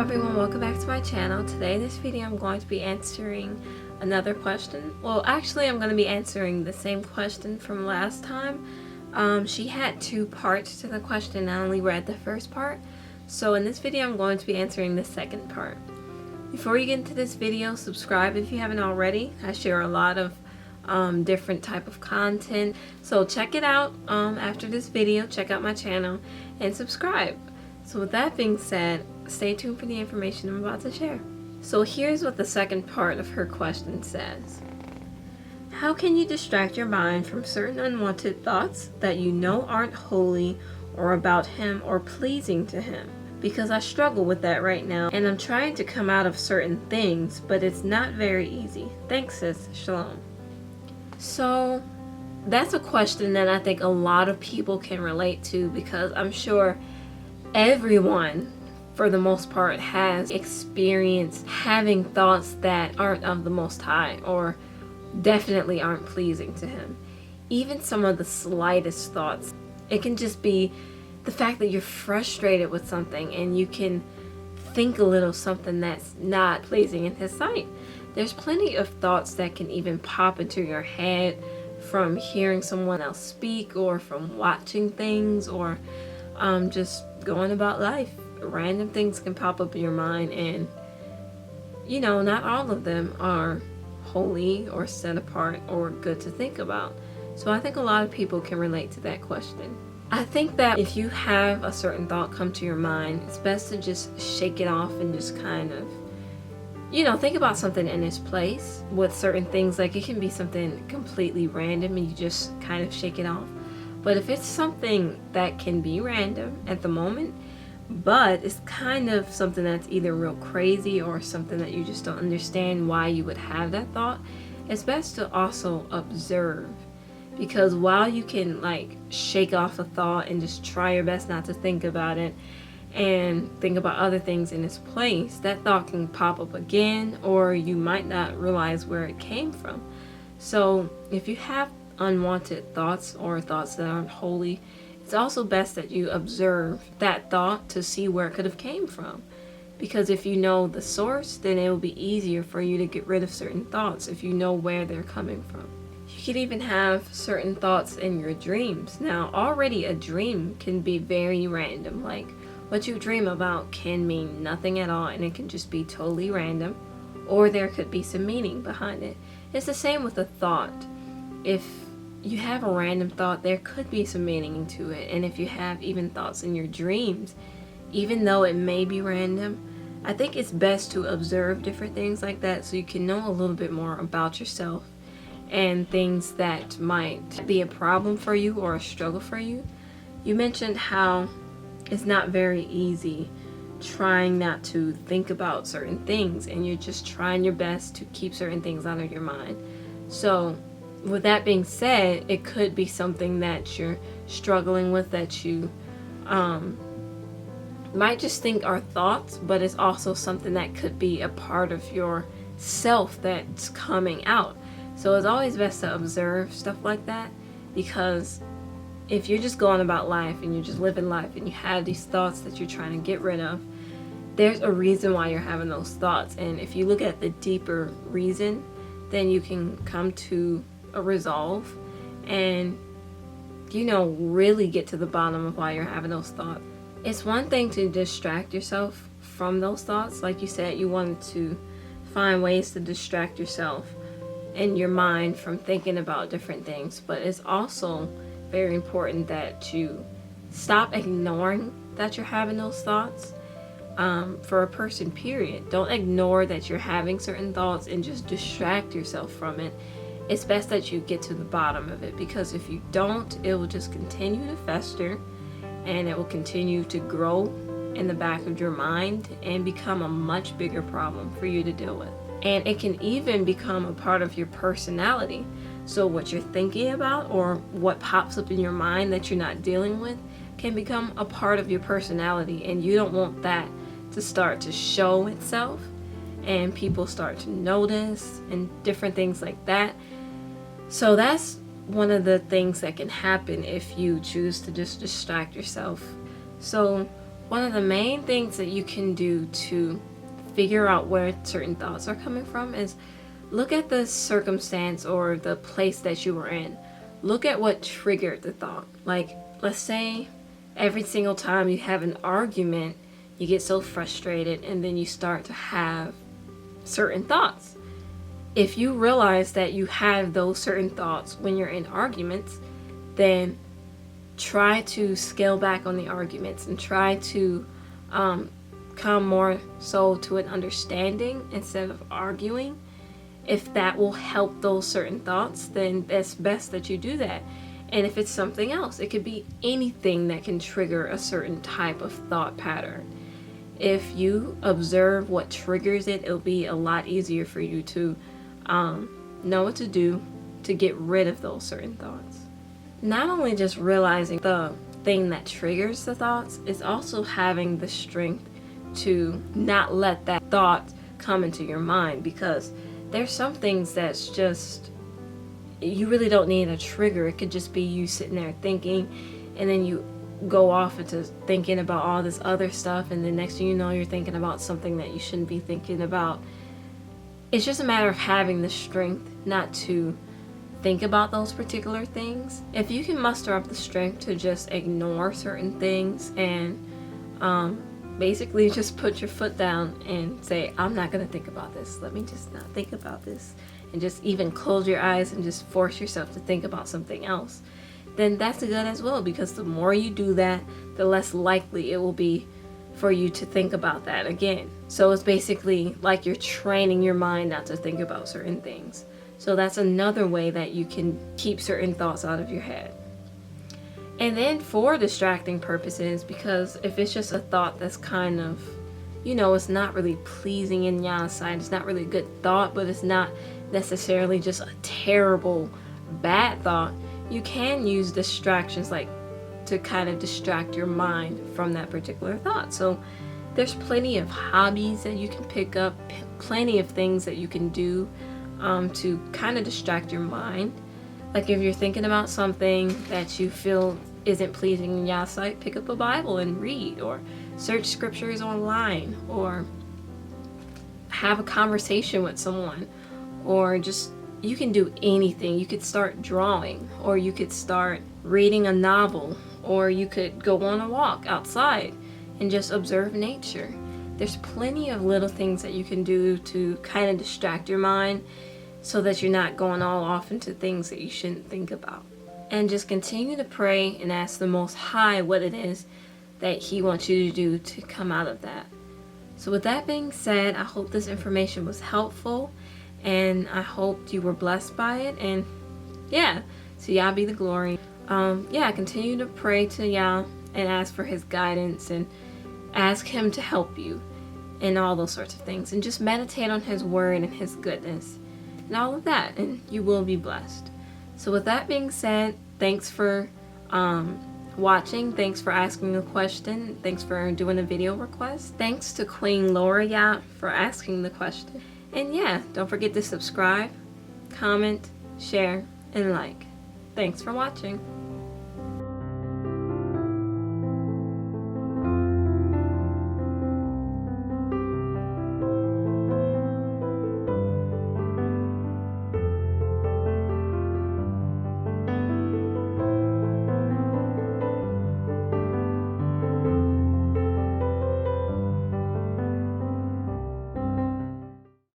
everyone, welcome back to my channel. Today in this video I'm going to be answering another question. Well, actually I'm going to be answering the same question from last time. She had two parts to the question. I only read the first part. So in this video I'm going to be answering the second part. Before you get into this video, subscribe if you haven't already. I share a lot of different type of content. So check it out after this video. Check out my channel and subscribe. So with that being said, stay tuned for the information I'm about to share. So here's what the second part of her question says. How can you distract your mind from certain unwanted thoughts that you know aren't holy or about him or pleasing to him? Because I struggle with that right now and I'm trying to come out of certain things, but it's not very easy. Thanks, sis. Shalom. So that's a question that I think a lot of people can relate to, because I'm sure everyone, for the most part, has experienced having thoughts that aren't of the Most High or definitely aren't pleasing to him. Even some of the slightest thoughts. It can just be the fact that you're frustrated with something and you can think a little something that's not pleasing in his sight. There's plenty of thoughts that can even pop into your head from hearing someone else speak or from watching things or just going about life. Random things can pop up in your mind, and not all of them are holy or set apart or good to think about. So I think a lot of people can relate to that question. I think that if you have a certain thought come to your mind, it's best to just shake it off and just kind of think about something in its place. With certain things, like it can be something completely random and you just kind of shake it off. But if it's something that can be random at the moment, but it's kind of something that's either real crazy or something that you just don't understand why you would have that thought, it's best to also observe. Because while you can shake off a thought and just try your best not to think about it and think about other things in its place, that thought can pop up again, or you might not realize where it came from. So if you have unwanted thoughts or thoughts that aren't holy, it's also best that you observe that thought to see where it could have came from. Because if you know the source, then it will be easier for you to get rid of certain thoughts if you know where they're coming from. You could even have certain thoughts in your dreams. Now, already a dream can be very random. Like, what you dream about can mean nothing at all, and it can just be totally random, or there could be some meaning behind it. It's the same with a thought. If you have a random thought, there could be some meaning into it. And if you have even thoughts in your dreams, even though it may be random, I think it's best to observe different things like that so you can know a little bit more about yourself and things that might be a problem for you or a struggle for you. You mentioned how it's not very easy trying not to think about certain things, and you're just trying your best to keep certain things out of your mind. So with that being said, it could be something that you're struggling with that you might just think are thoughts, but it's also something that could be a part of your self that's coming out. So it's always best to observe stuff like that, because if you're just going about life and you're just living life and you have these thoughts that you're trying to get rid of, there's a reason why you're having those thoughts. And if you look at the deeper reason, then you can come to a resolve and really get to the bottom of why you're having those thoughts. It's one thing to distract yourself from those thoughts. Like you said, you wanted to find ways to distract yourself and your mind from thinking about different things, but it's also very important that you stop ignoring that you're having those thoughts. For a person, period, don't ignore that you're having certain thoughts and just distract yourself from it. It's best that you get to the bottom of it, because if you don't, it will just continue to fester and it will continue to grow in the back of your mind and become a much bigger problem for you to deal with. And it can even become a part of your personality. So what you're thinking about or what pops up in your mind that you're not dealing with can become a part of your personality, and you don't want that to start to show itself and people start to notice and different things like that. So that's one of the things that can happen if you choose to just distract yourself. So one of the main things that you can do to figure out where certain thoughts are coming from is look at the circumstance or the place that you were in. Look at what triggered the thought. Like, let's say every single time you have an argument, you get so frustrated and then you start to have certain thoughts. If you realize that you have those certain thoughts when you're in arguments, then try to scale back on the arguments and try to come more so to an understanding instead of arguing. If that will help those certain thoughts, then it's best that you do that. And if it's something else, it could be anything that can trigger a certain type of thought pattern. If you observe what triggers it, it'll be a lot easier for you to know what to do to get rid of those certain thoughts. Not only just realizing the thing that triggers the thoughts, it's also having the strength to not let that thought come into your mind, because there's some things that's just, you really don't need a trigger. It could just be you sitting there thinking, and then you go off into thinking about all this other stuff, and the next thing you know, you're thinking about something that you shouldn't be thinking about. It's just a matter of having the strength not to think about those particular things. If you can muster up the strength to just ignore certain things and basically just put your foot down and say, I'm not going to think about this. Let me just not think about this. And just even close your eyes and just force yourself to think about something else. Then that's good as well, because the more you do that, the less likely it will be for you to think about that again. So it's basically like you're training your mind not to think about certain things. So that's another way that you can keep certain thoughts out of your head. And then for distracting purposes, because if it's just a thought that's kind of, it's not really pleasing in Yah's sight, it's not really a good thought, but it's not necessarily just a terrible bad thought, you can use distractions like to kind of distract your mind from that particular thought. So there's plenty of hobbies that you can pick up, plenty of things that you can do to kind of distract your mind. Like if you're thinking about something that you feel isn't pleasing in Yah's sight, pick up a Bible and read, or search scriptures online, or have a conversation with someone, or just, you can do anything. You could start drawing, or you could start reading a novel, or you could go on a walk outside and just observe nature. There's plenty of little things that you can do to kind of distract your mind so that you're not going all off into things that you shouldn't think about. And just continue to pray and ask the Most High what it is that He wants you to do to come out of that. So with that being said, I hope this information was helpful, and I hope you were blessed by it. And yeah, to Yah be the glory. Continue to pray to Yah and ask for His guidance and ask Him to help you and all those sorts of things. And just meditate on His word and His goodness and all of that, and you will be blessed. So with that being said, thanks for watching. Thanks for asking a question. Thanks for doing a video request. Thanks to Queen Laura for asking the question. And yeah, don't forget to subscribe, comment, share, and like. Thanks for watching.